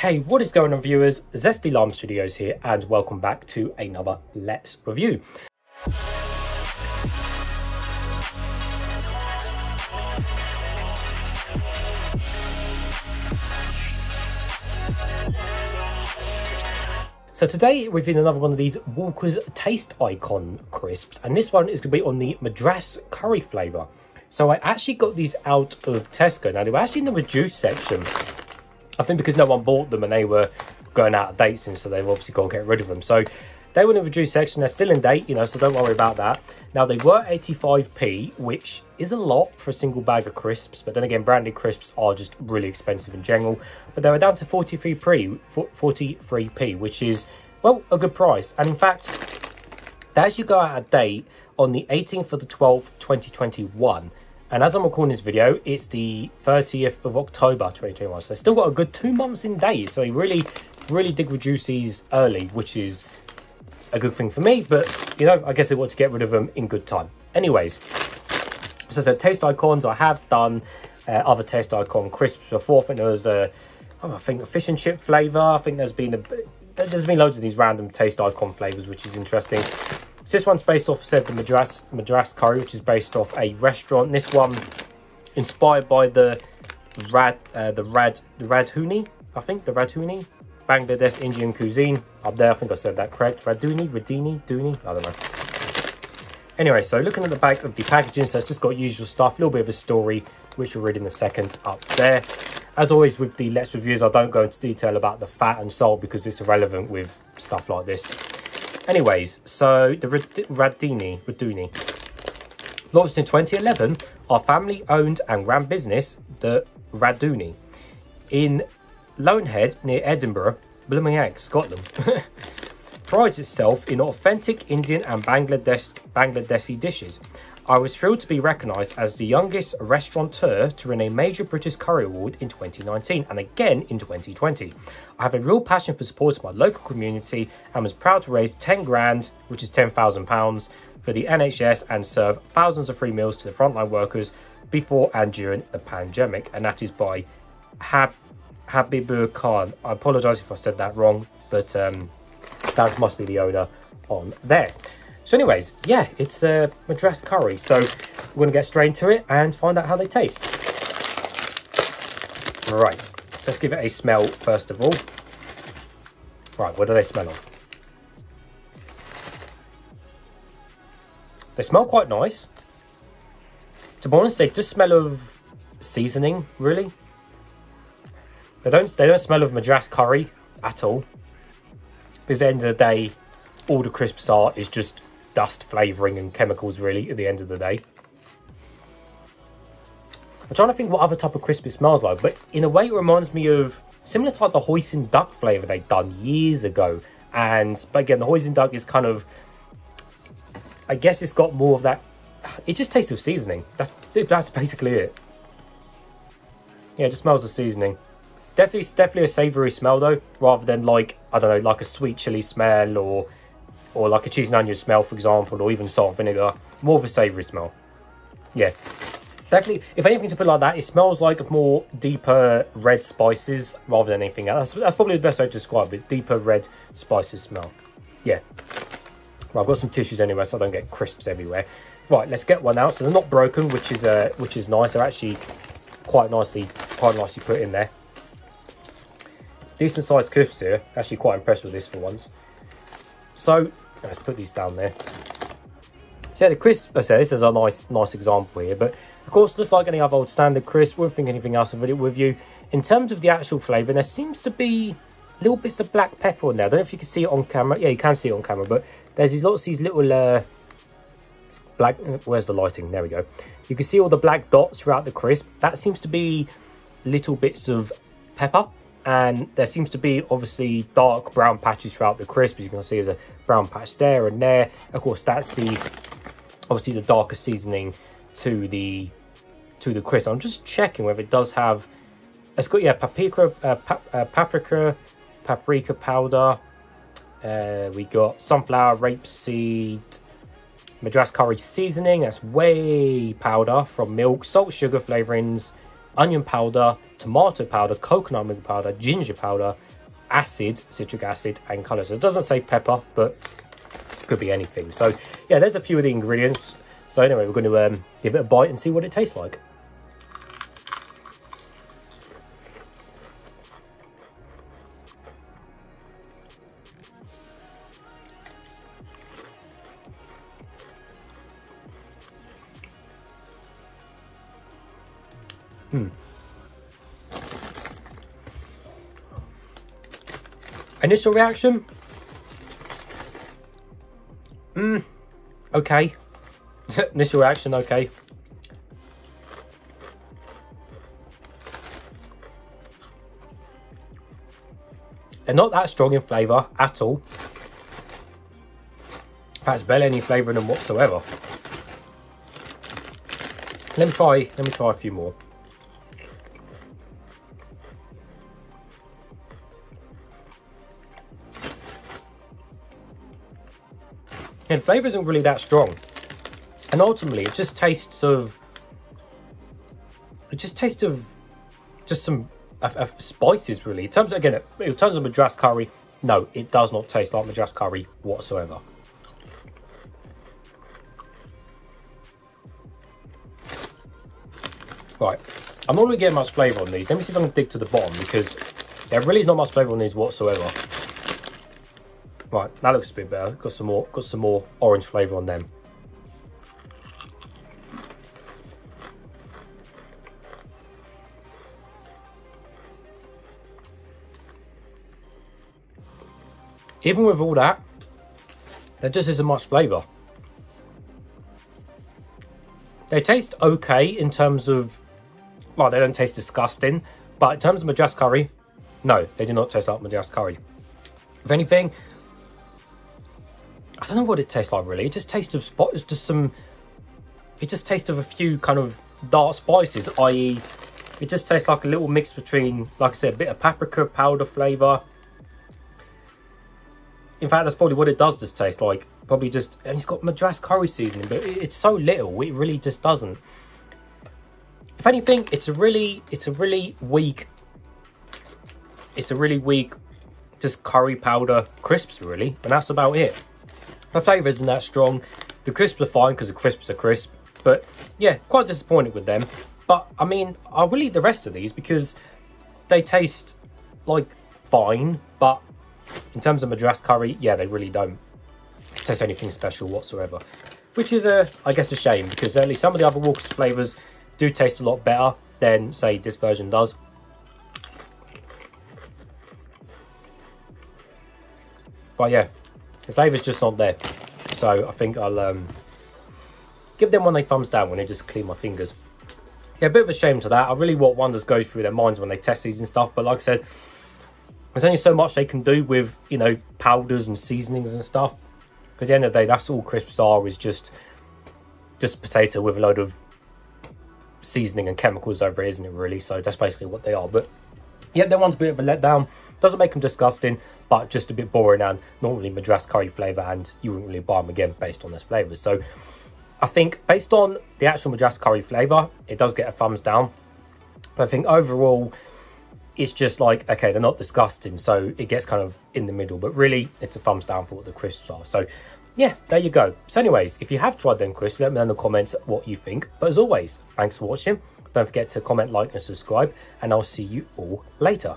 Hey, what is going on, viewers? Zesty Lime Studios here, and welcome back to another Let's Review. So today we've in another one of these Walker's Taste Icon crisps, and this one is going to be on the Madras curry flavour. So I actually got these out of Tesco. Now they were actually in the reduced section. I think because no one bought them and they were going out of date soon, so they've obviously got to get rid of them. So they were in the reduced section. They're still in date, you know, so don't worry about that. Now they were 85p, which is a lot for a single bag of crisps. But then again, branded crisps are just really expensive in general. But they were down to 43p, which is, well, a good price. And in fact, they actually go out of date on the 18th of the 12th, 2021. And as I'm recording this video, it's the 30th of October 2021. So they've still got a good 2 months in date. So they really did reduce these early, which is a good thing for me. But, you know, I guess they want to get rid of them in good time. Anyways, so the taste icons, I have done other taste icon crisps before. I think there was a fish and chip flavour. I think there's been loads of these random taste icon flavours, which is interesting. So this one's based off, said, the Madras curry, which is based off a restaurant. This one inspired by the Radhuni, I think, the Radhuni Bangladesh Indian cuisine up there. I think I said that correct. Radhuni, I don't know. Anyway, so looking at the back of the packaging, so it's just got usual stuff, a little bit of a story, which we'll read in a second up there. As always with the Let's Reviews, I don't go into detail about the fat and salt because it's irrelevant with stuff like this. Anyways, so the Radhuni, launched in 2011, our family-owned and ran business, the Radhuni, in Loanhead near Edinburgh, Blooming Scotland, prides itself in authentic Indian and Bangladeshi dishes. I was thrilled to be recognised as the youngest restaurateur to win a major British Curry Award in 2019 and again in 2020. I have a real passion for supporting my local community and was proud to raise 10 grand, which is £10,000, for the NHS and serve thousands of free meals to the frontline workers before and during the pandemic. And that is by Habibur Khan. I apologise if I said that wrong, but that must be the owner on there. So anyways, yeah, it's a Madras curry. So we're going to get straight into it and find out how they taste. Right, so let's give it a smell first of all. Right, what do they smell of? They smell quite nice. To be honest, they just smell of seasoning, really. They don't smell of Madras curry at all. Because at the end of the day, all the crisps is just dust, flavouring and chemicals, really, at the end of the day. I'm trying to think what other type of crisp it smells like, but in a way it reminds me of similar to like the hoisin duck flavour they'd done years ago. But again, the hoisin duck is kind of, I guess it's got more of that, it just tastes of seasoning. That's basically it. Yeah, it just smells of seasoning. Definitely a savoury smell though, rather than like, I don't know, like a sweet chilli smell or like a cheese and onion smell, for example, or even salt and vinegar. More of a savoury smell. Yeah, definitely. If anything, to put it like that, it smells like a more deeper red spices rather than anything else. That's probably the best way to describe it. Deeper red spices smell. Yeah. Well, I've got some tissues anyway, so I don't get crisps everywhere. Right, let's get one out. So they're not broken, which is nice. They're actually quite nicely put in there. Decent sized crisps here. Actually quite impressed with this for once. So let's put these down there. So yeah, the crisp, I said, this is a nice example here, but of course, just like any other old standard crisp, won't think anything else of it with you. In terms of the actual flavour, there seems to be little bits of black pepper on there. I don't know if you can see it on camera. Yeah, you can see it on camera, but there's these little black, where's the lighting? There we go. You can see all the black dots throughout the crisp. That seems to be little bits of pepper. And there seems to be obviously dark brown patches throughout the crisp. As you can see, there's a brown patch there and there. Of course, that's obviously the darker seasoning to the crisp. I'm just checking whether it does have. It's got, yeah, paprika powder. We got sunflower, rapeseed, Madras curry seasoning. That's whey powder from milk, salt, sugar flavourings, onion powder, tomato powder, coconut milk powder, ginger powder, acid, citric acid, and colour. So it doesn't say pepper, but could be anything. So yeah, there's a few of the ingredients. So anyway, we're going to give it a bite and see what it tastes like. Initial reaction? Okay. Initial reaction, okay. They're not that strong in flavour at all. Perhaps barely any flavour in them whatsoever. Let me try a few more. And flavour isn't really that strong. And ultimately it just tastes of just some spices really. In terms of, again, in terms of Madras curry, no, it does not taste like Madras curry whatsoever. Right, I'm not really getting much flavour on these. Let me see if I can dig to the bottom, because there really is not much flavour on these whatsoever. Right, that looks a bit better. Got some more orange flavour on them. Even with all that, there just isn't much flavour. They taste okay in terms of, well, they don't taste disgusting, but in terms of Madras curry, no, they do not taste like Madras curry. If anything, I don't know what it tastes like really. It just tastes of it just tastes of a few kind of dark spices, i.e. it just tastes like a little mix between, like I said, a bit of paprika powder flavour. In fact, that's probably what it does just taste like. Probably just, and it's got Madras curry seasoning, but it's so little, it really just doesn't. If anything, it's a really weak just curry powder crisps really, and that's about it. The flavour isn't that strong. The crisps are fine because the crisps are crisp, but yeah, quite disappointed with them. But I mean, I will eat the rest of these because they taste like fine, but in terms of Madras curry, yeah, they really don't taste anything special whatsoever, which is I guess a shame, because at least some of the other Walker's flavours do taste a lot better than, say, this version does. But yeah, the flavour's just not there, so I think I'll give them one a thumbs down when they just clean my fingers. Yeah, a bit of a shame to that. I really want wonders go through their minds when they test these and stuff, but like I said, there's only so much they can do with, you know, powders and seasonings and stuff. Because at the end of the day, that's all crisps are, is just potato with a load of seasoning and chemicals over it, isn't it, really? So that's basically what they are. But yeah, that one's a bit of a letdown. Doesn't make them disgusting, but just a bit boring and not really Madras curry flavour, and you wouldn't really buy them again based on those flavours. So I think based on the actual Madras curry flavour, it does get a thumbs down. But I think overall, it's just like, okay, they're not disgusting, so it gets kind of in the middle, but really it's a thumbs down for what the crisps are. So yeah, there you go. So anyways, if you have tried them crisps, let me know in the comments what you think. But as always, thanks for watching. Don't forget to comment, like and subscribe, and I'll see you all later.